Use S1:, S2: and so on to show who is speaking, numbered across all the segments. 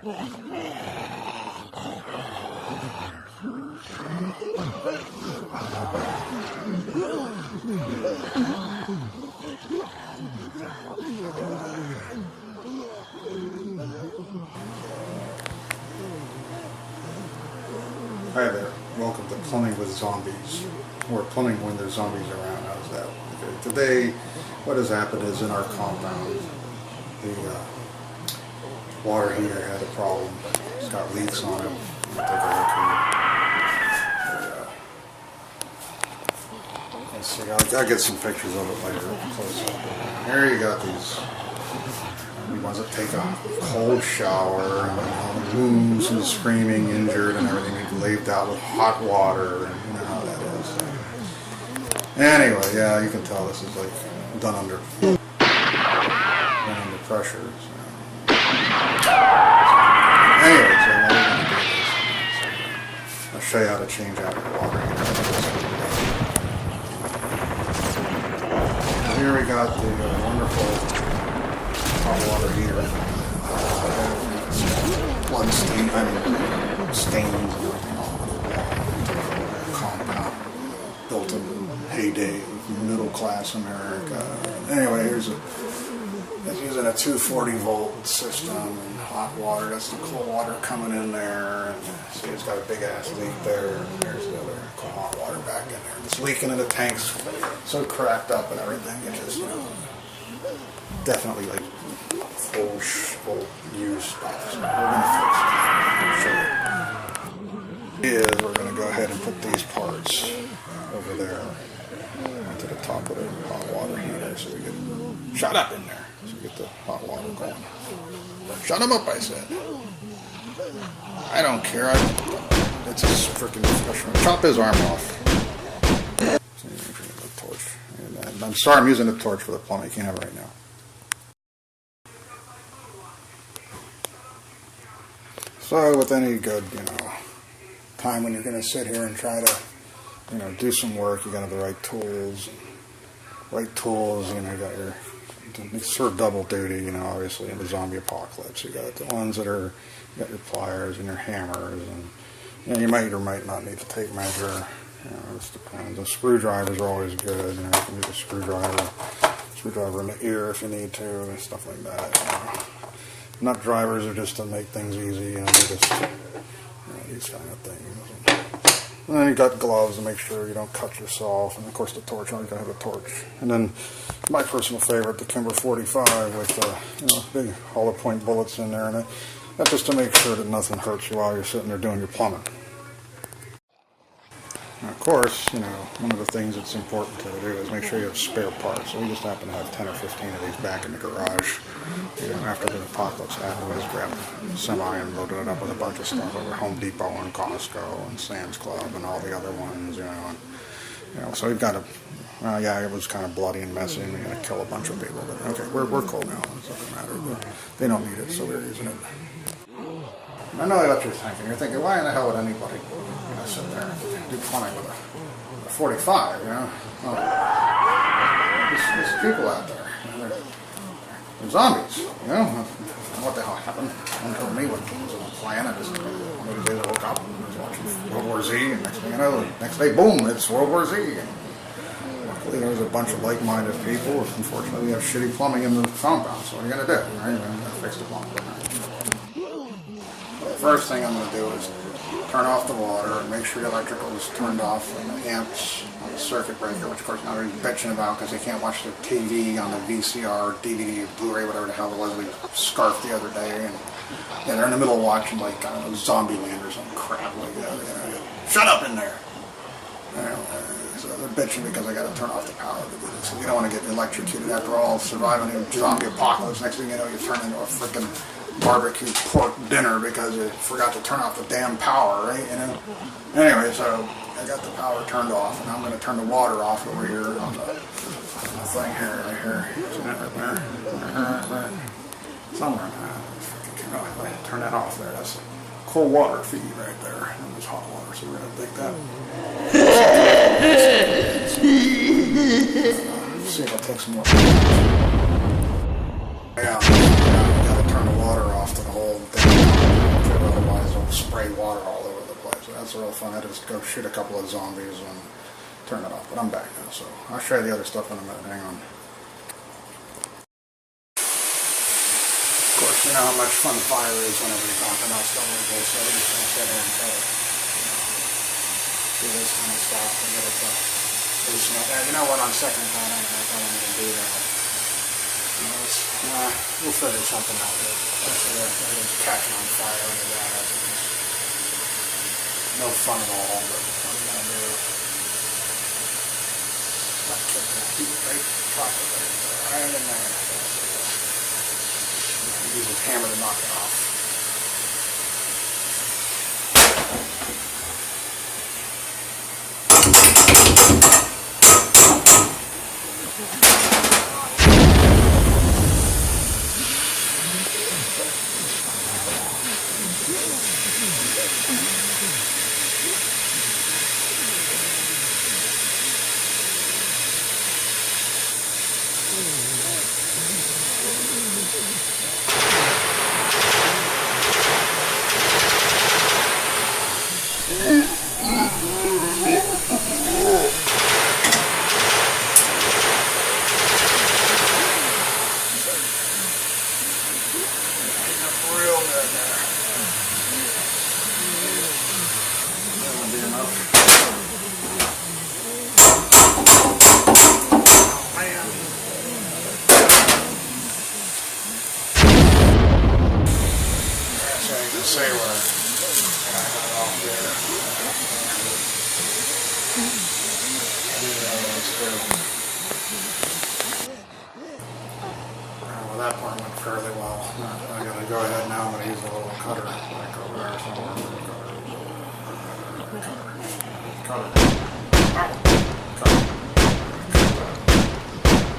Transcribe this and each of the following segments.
S1: Hi there, welcome to Plumbing with Zombies, or plumbing when there's zombies around. How's that? Okay. Today, what has happened is in our compound, the water heater had a problem. It's got leaks on it. Take a look here. Let's see, I'll get some pictures of it later. Close up. Here you got these ones that take a cold shower, and all the wounds and screaming, injured, and everything laved out with hot water, and you know how that is. Anyway, yeah, you can tell this is like done under pressure. So. Anyway, so what we're going to do is I'll show you how to change out your water heater. Here we got the wonderful hot water heater. Blood stain, stains and everything all over the wall. Compound. Built in the heyday of middle class America. Anyway, here's it's using a 240 volt system and hot water. That's the cold water coming in there. And see, it's got a big ass leak there. And there's the other cold hot water back in there. It's leaking in the tanks, so cracked up and everything. It just, you know, definitely like full used stuff. So we're going to fix it. We're going to go ahead and put these parts over there to the top of the hot water heater so we get shut up in there. So we get the hot water going. Shut him up, I said. I don't care. It's a freaking discussion. Chop his arm off. Torch. I'm sorry, I'm using the torch for the plumbing. You can't have it right now. So with any good, time when you're going to sit here and try to, do some work, you got to have the right tools. You got your, serve double duty, obviously in the zombie apocalypse. You got the ones that are, you got your pliers and your hammers, and you might or might not need to take measure. It just depends. The screwdrivers are always good. You can use a screwdriver in the ear if you need to, and stuff like that. Nut drivers are just to make things easy, these kind of things. And then you got gloves to make sure you don't cut yourself, and of course the torch. You gotta have a torch. And then my personal favorite, the Kimber 45 with big hollow point bullets in there, and that's just to make sure that nothing hurts you while you're sitting there doing your plumbing. And of course, one of the things that's important to do is make sure you have spare parts. So we just happen to have 10 or 15 of these back in the garage. After the apocalypse happened, we just grabbed a semi and loaded it up with a bunch of stuff over Home Depot and Costco and Sam's Club and all the other ones, so we've got it was kind of bloody and messy, and we're going to kill a bunch of people. But okay, we're cool now. It doesn't matter. But they don't need it, so we're using it. I know what you're thinking. You're thinking, why in the hell would anybody sit there and do plumbing with a 45, Well, there's people out there. They're zombies, What the hell happened? Don't tell me what was on the plan. I just one day I woke up and was watching World War Z, and next thing you know, the next day, boom, it's World War Z. And luckily, there was a bunch of like-minded people. Unfortunately, we have shitty plumbing in the compound, so what are you going to do? Right? You're going to fix the plumbing. The first thing I'm going to do is turn off the water and make sure the electrical is turned off and the amps on the circuit breaker, which of course now they're bitching about because they can't watch the TV on the VCR, DVD, Blu-ray, whatever the hell it was we scarfed the other day, and they're in the middle of watching like Zombieland or some crap like that. Shut up in there! So they're bitching because I got to turn off the power to do this. So you don't want to get electrocuted after all, surviving a zombie apocalypse. Next thing you know, you turn into a freaking barbecue pork dinner because you forgot to turn off the damn power, right? Anyway, so I got the power turned off, and I'm going to turn the water off over here on the thing here, right here. See that right there? Somewhere. Turn that off there. That's cold water feed right there. And there's hot water, so we're going to take that. See if I take some more. Yeah. Turn the water off to the whole thing. It's real fun. I just go shoot a couple of zombies and turn it off. But I'm back now, so I'll show you the other stuff in a minute. Hang on. Of course, you know how much fun fire is whenever you're talking about stuff like this, so I'm just going to sit here and try to do this kind of stuff and get it to loosen up. You know what, on second thought, I don't know if I want to do that. You know, we'll figure something out here. It's catching on fire under that. No fun at all, but what I'm going to do. Not kick that heat right in there. Use a hammer to knock it off. Well, that part went fairly well. I'm going to go ahead now. I'm going to use a little cutter like over there somewhere. Cutter.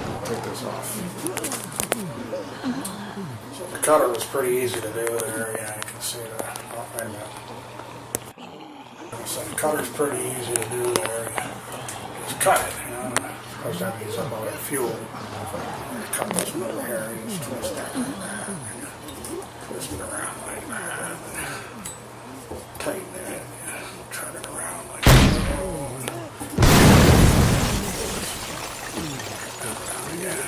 S1: I'll take this off. So the cutter was pretty easy to do there. Yeah, you can see that. Oh, wait a minute. So the cutter's pretty easy to do there. Just cut it, you know. Of course, that uses up all that fuel. Cut this one over here, you just twist that like that. Twist it around like that. Tighten it. Turn it around like that. Around again.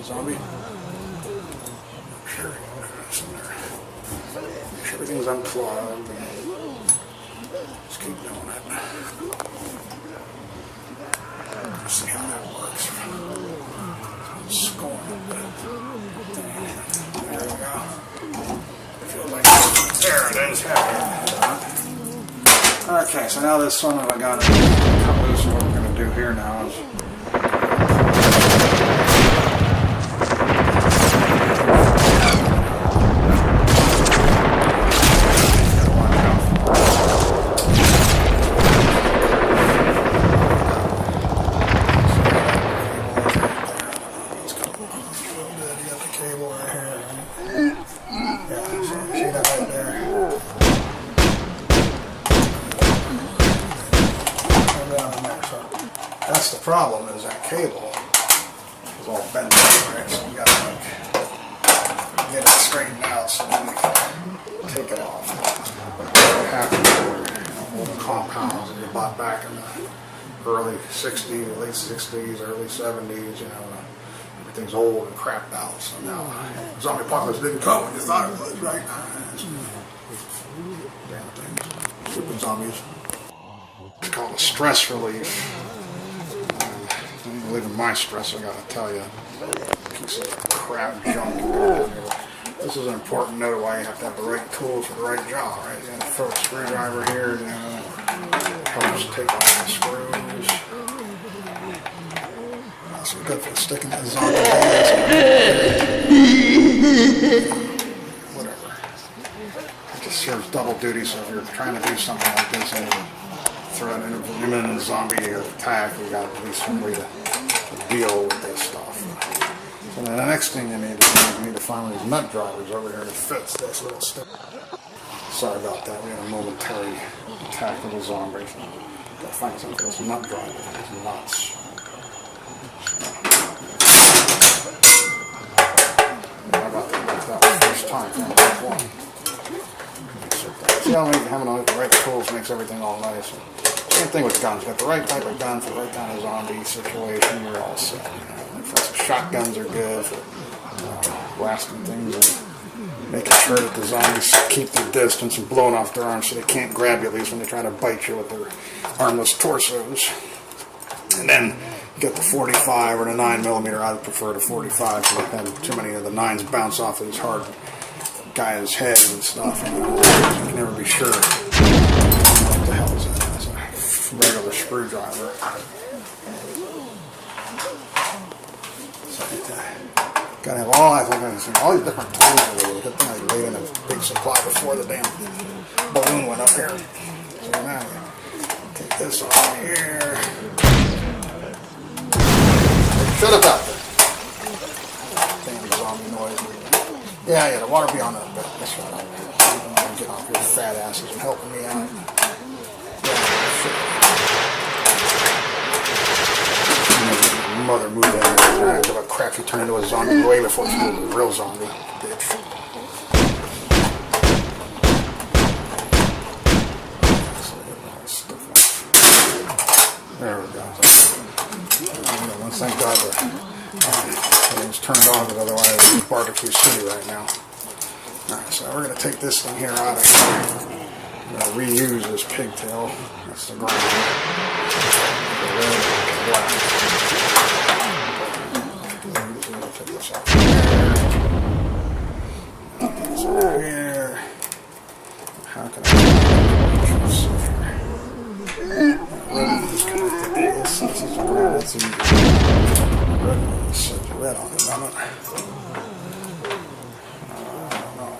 S1: Zombie. Sure, that's in there. Make sure everything's unplugged. Just keep doing it. See how that works. Scoring a bit. There we go. Feel like there it is. Okay, so now this one that I got to cut loose, what we're going to do here now is problem is that cable is all bent up, right? So you got to like get it straightened out so then you can take it off. What happens with old compounds that you bought back in the early 60s, late 60s, early 70s, you know, everything's old and crapped out. So now zombie apocalypse didn't come when you thought it was, right? Damn things. Stupid zombies. It's called a stress relief. Even my stress, I gotta tell you, piece of crap junk. This is an important note why you have to have the right tools for the right job, right? You gotta throw a screwdriver here, you know, helps take off the screws. That's good for sticking that zombie hands. Whatever. It just serves double duty, so if you're trying to do something like this and throw an imminent zombie attack, you got at least somebody to deal with this stuff. So then the next thing you need to do is you need to find one of these nut drivers over here that fits this little stick. Sorry about that, we had a momentary attack of the zombies. Gotta find something for this nut driver. These nuts. How about that? That was the first time. know, having the right tools makes everything all nice. Same thing with guns. Got the right type of gun for the right kind of zombie situation, you're all set. For instance, shotguns are good for blasting things and making sure that the zombies keep their distance and blowing off their arms so they can't grab you, at least when they try to bite you with their armless torsos. And then you get the 45 or the 9mm. I prefer the 45 so I've had too many of the 9s bounce off of these hard guys' heads and stuff. You can never be sure. What the hell is that? That's a regular screwdriver. So gotta have all these different tools. Good thing I laid in a big supply before the damn balloon went up here. So now take this off here. Shut up out there. Damn zombie noise. Yeah, the water be on that bed. That's right. Get off your fat asses and helping me out. Mother moved in there. Give a crap, you turn into a zombie way before you move a real zombie, bitch. There we go. Thank God everything's turned on, but otherwise it's barbecue city right now. Alright, so we're going to take this thing here out of here. I'm going to reuse this pigtail. That's the ground. The red and black. Take this off here. How can I this is red, that's easy. Red says red on it, doesn't it? I don't know.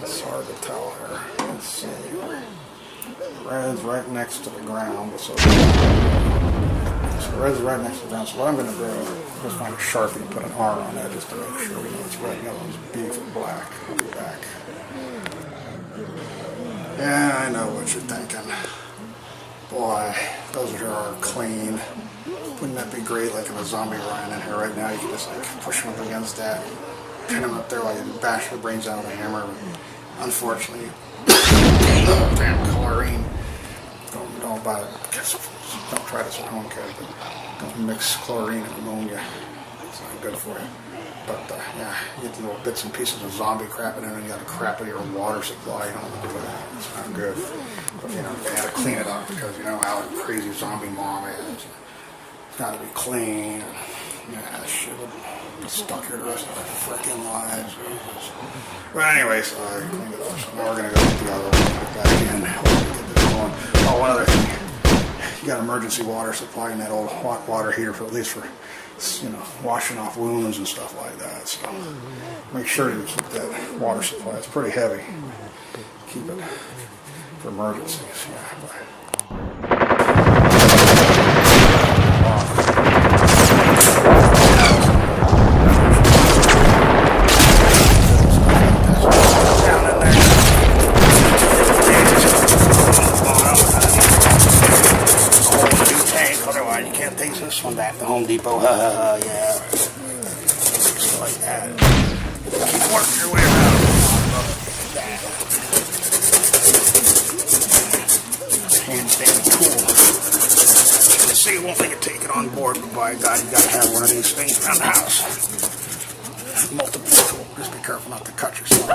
S1: It's hard to tell here. Let's see. Red's right next to the ground. So red's right next to the ground. So what I'm going to do is just find a Sharpie and put an R on that just to make sure we know it's red. The other one's beef and black. I'll be back. Yeah, I know what you're thinking. Boy, those here are clean. Wouldn't that be great, like in a zombie ryan in here right now? You can just like push them up against that, pin them up there while you bash the brains out with a hammer. Unfortunately, damn chlorine. Don't buy it. Don't try this at home, kids. But don't mix chlorine and ammonia. It's not good for you. But yeah, you get the little bits and pieces of zombie crap in there, and you got to crap in your water supply. You don't want to do that. It's not good. But you know, you got to clean it up because you know how crazy zombie mom is. It's got to be clean. Yeah, that shit would be stuck here the rest of our freaking lives. But anyway, so I cleaned it up. So now we're gonna go get the other one back in. Get this going. Oh, one other thing. You got emergency water supply in that old hot water heater for at least for, you know, washing off wounds and stuff like that. So make sure you keep that water supply. It's pretty heavy. Keep it for emergencies. Yeah. Otherwise, you can't take this one back to Home Depot. Yeah. Just like that. Keep working your way around. Handstand tool. See, you won't think of taking on board, but by God, you gotta have one of these things around the house. Multiple tool. Just be careful not to cut yourself.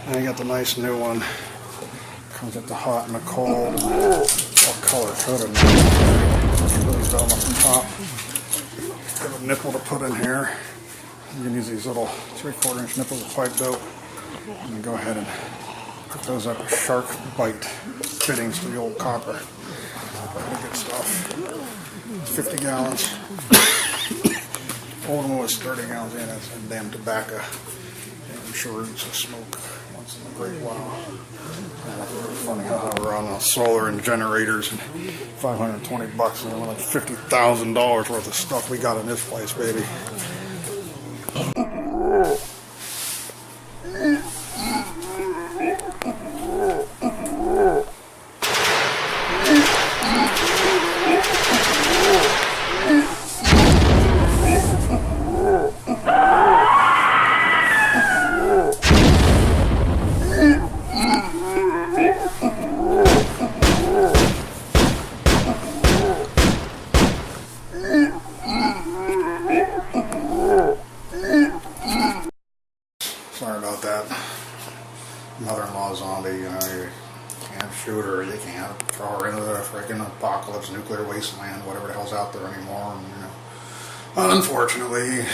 S1: And I got the nice new one. Comes with the hot and the cold. All color coded. Really dumb on the top. Got a nipple to put in here. You can use these little 3/4 inch nipples of pipe dope. And then go ahead and hook those up with Sharkbite fittings to the old copper. Pretty good stuff. 50 gallons. Old one was 30 gallons in. That's a damn tobacco. I'm sure it's a smoke once in a great while. It's funny how we're on solar and generators and $520 and like $50,000 worth of stuff we got in this place, baby. a freaking apocalypse, nuclear wasteland, whatever the hell's out there anymore. And, you know, unfortunately,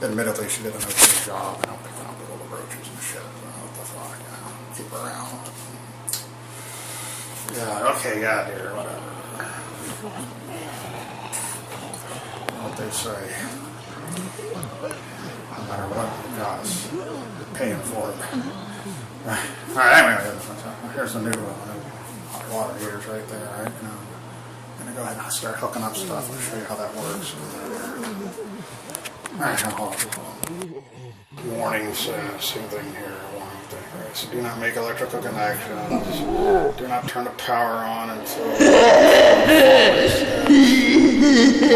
S1: admittedly, she did an okay job, you know, picking up the little roaches and shit. What the fuck, you know, keep her around. Yeah, okay, yeah, dear, whatever. What they say. No matter what it costs, you're paying for it. Alright, anyway, here's the new hot water heaters right there, right? You know, I'm gonna go ahead and start hooking up stuff. I'll show you how that works. Alright, hold on. Warning, same thing here. Warning thing, right? So do not make electrical connections. Do not turn the power on until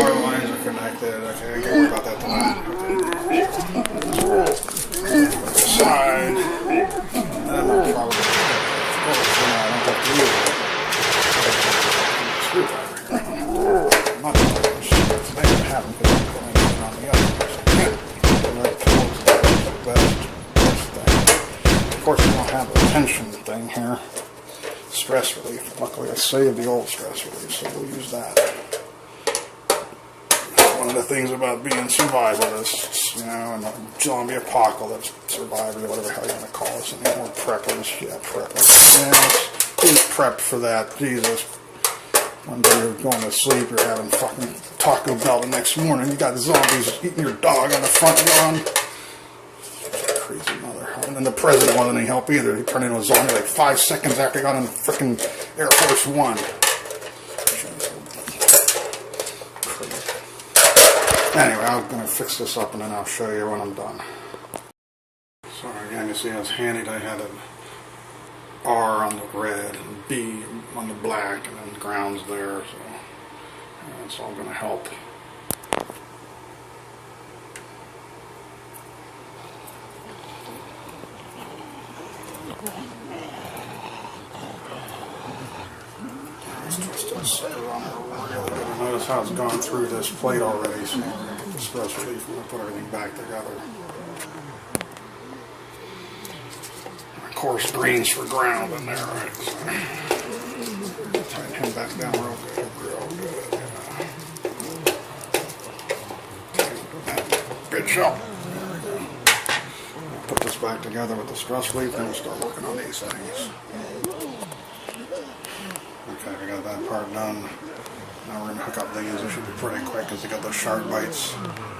S1: power lines are connected. Okay, I can't worry about that tonight. Side. And then I'll probably I don't have to use a screwdriver here. I'm not going to shit. It's not going to happen because I'm putting it on the other. Of course, we don't have the tension thing here. Stress relief. Luckily, I saved the old stress relief, so we'll use that. One of the things about being survivalists, you know, and zombie apocalypse survivors, whatever the hell you want to call us, anymore, preppers. Yeah, preppers. Yes, who's prepped for that? Jesus. One day you're going to sleep, you're having fucking Taco Bell the next morning, you got zombies eating your dog on the front lawn. Crazy mother. And then the president wasn't any help either. He turned into a zombie like 5 seconds after he got on freaking Air Force One. Anyway, I'm going to fix this up and then I'll show you when I'm done. So again, you see how it's handy that I had an R on the red and B on the black and then ground's there. So that's all going to help. Notice how it's gone through this plate already, so we're going to get the stress relief and we'll put everything back together. Of course, greens for ground in there, right? So, tighten him back down real good, real good. Yeah. Tighten that bitch up. There we go. Put this back together with the stress relief, and we'll start working on these things. Okay, we got that part done. Now we're going to hook up these. It should be pretty quick because they got those Sharkbites.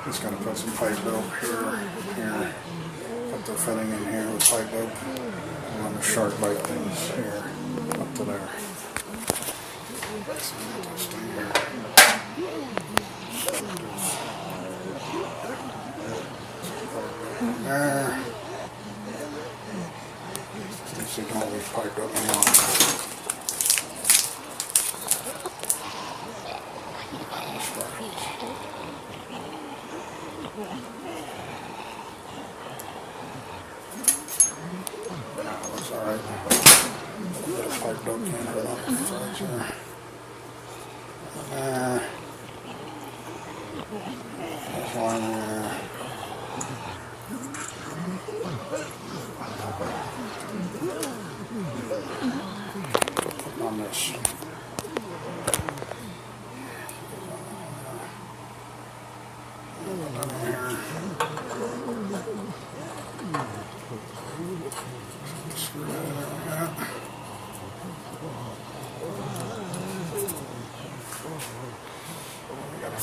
S1: Just going to put some pipe dope here, here. Put the fitting in here with pipe dope. And then the Sharkbite things here, up to there. This thing here. There. You see, don't leave pipe dope alone. Looks alright. Pipe dope can hurt up. It's right there. There's one there. Put on this.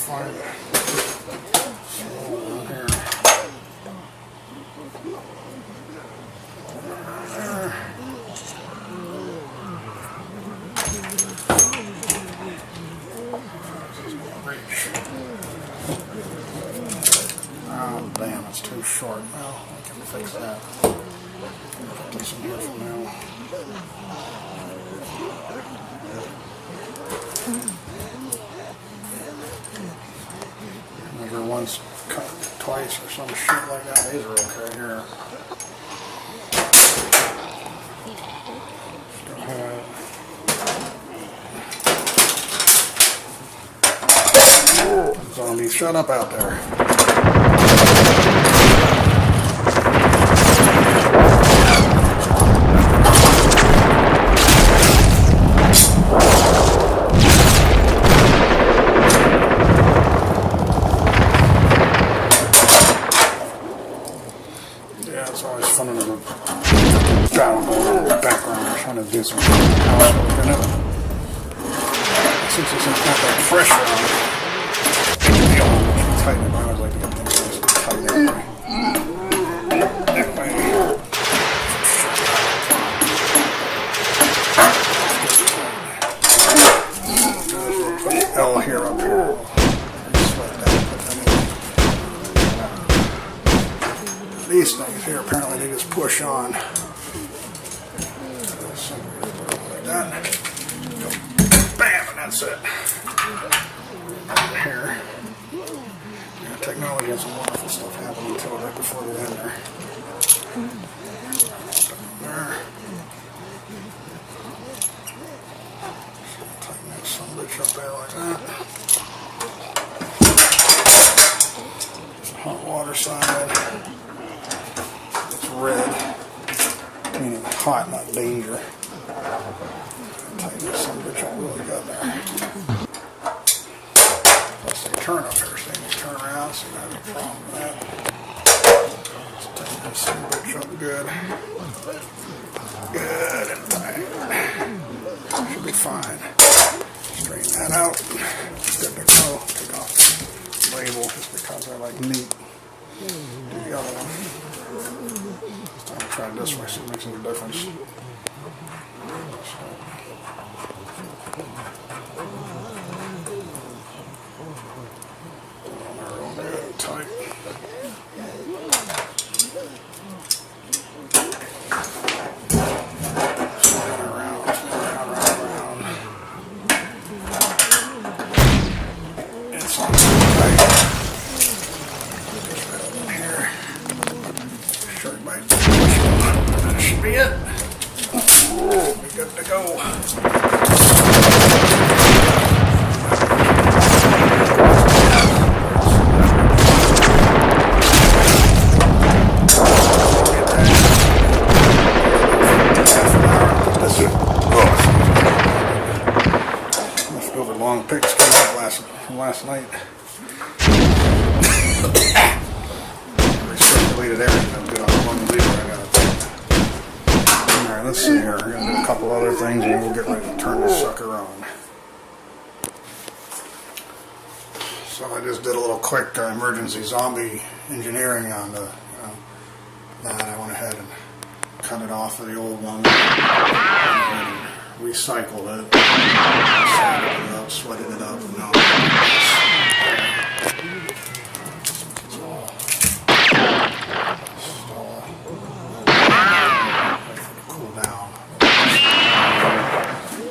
S1: Find it. Here. Oh damn, it's too short. Well, I can fix that. Put this in here for now. Measure once, cut twice, or some shit like that. These are okay here. Still have it. Zombies, shut up out there. Since it's not that fresh around, tighten it. I always like to get things nice and tight anyway. That way. Put the L here up here. These things here, apparently they just push on. Like that. Bam, and that's it. Here. Yeah, technology has some wonderful stuff happening to it right before the end there. There. Tighten that son of a bitch up there like that. It's a hot water side. It's red, meaning hot, not danger. Tighten this son of a bitch up really good there. Plus they turn up here, so they turn around, so you don't have any problem with that. Let's tighten this son of a bitch up good. Good and tight. Should be fine. Straighten that out. Good to go. Take off the label just because I like meat. Do the other one. This time I'll try it this way so it makes any difference. Good, tight. Sharkbite. That should be it. We'll be good to go. Leftover long picks came up last night. Recirculated everything. I'm good on one lever. I got it. Alright, let's see here. We're going to do a couple other things and we'll get ready to turn this sucker on. So I just did a little quick emergency zombie engineering on the that. I went ahead and cut it off of the old one and recycled it, sanded it up, sweated it up, and now cool down.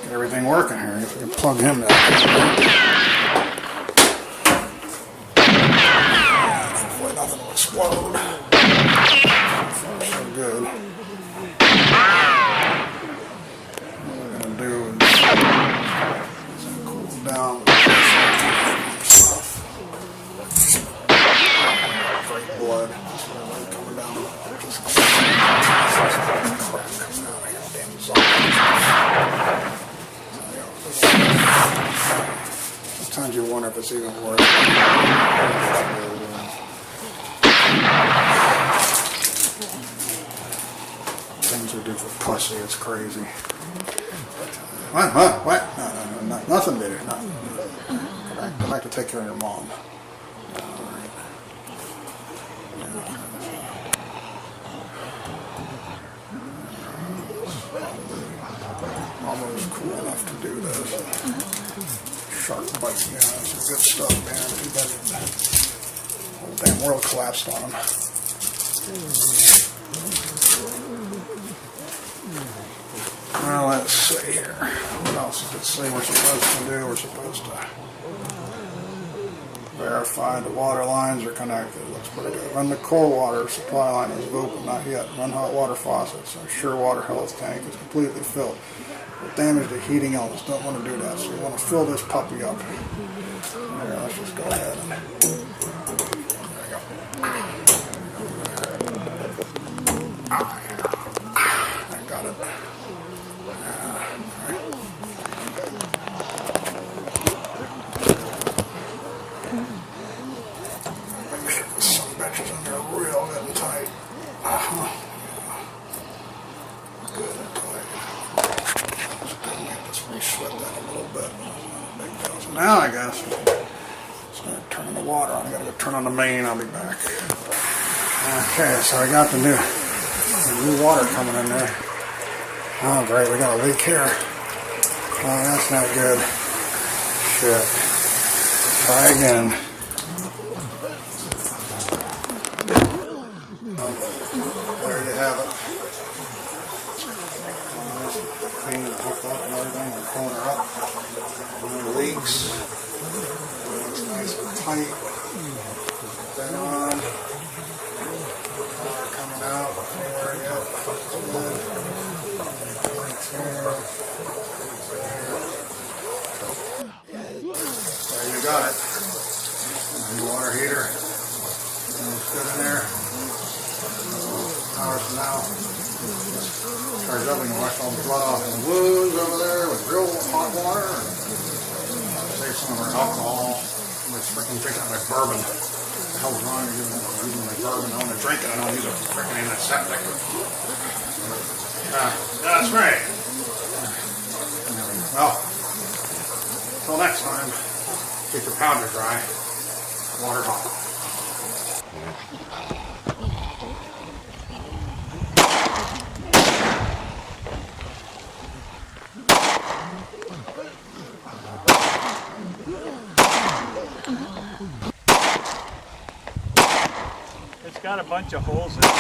S1: Get everything working here. You can plug him down. Hopefully nothing will explode. So good. What we're going to do is cool down stuff. Great blood. That's what I like coming down. Just crap coming out of here. Damn zombies. Sometimes you wonder if it's even worth it. Things we do for pussy, it's crazy. What? No, nothing, baby. No. Go back to take care of your mom. Alright. Almost cool enough to do this. Sharkbite, yeah, that's some good stuff, man. Too bad the whole damn world collapsed on them. Well, let's see here. What else does it say we're supposed to do? We're supposed to verify the water lines are connected. Looks pretty good. Run the cold water supply line is open, not yet. Run hot water faucets. Our sure water health tank is completely filled. With damage to heating elements, don't want to do that. So we want to fill this puppy up. Here, let's just go ahead and there we go. I got it. Some batches in there real good and tight. Good and tight. So now I guess start turning the water on. I gotta go turn on the main. I'll be back. Okay, so I got the new water coming in there. Oh great, we got a leak here. Oh, that's not good. Shit. Try again. There you have it. Clean it hooked up and everything. We're pulling her up. No leaks. Looks nice and tight. That on. Water coming out. There you go. Good. There you got it. New water heater. Looks good in there. Hours from now. Charge up and wash all the blood off the wounds over there with real hot water. Save some of our alcohol. Somebody's freaking drinking like bourbon. What the hell's wrong with using like bourbon? I want to drink it. I don't use a freaking antiseptic. That's right. Well, until next time, keep your powder dry, water hot.
S2: It's got a bunch of holes in it.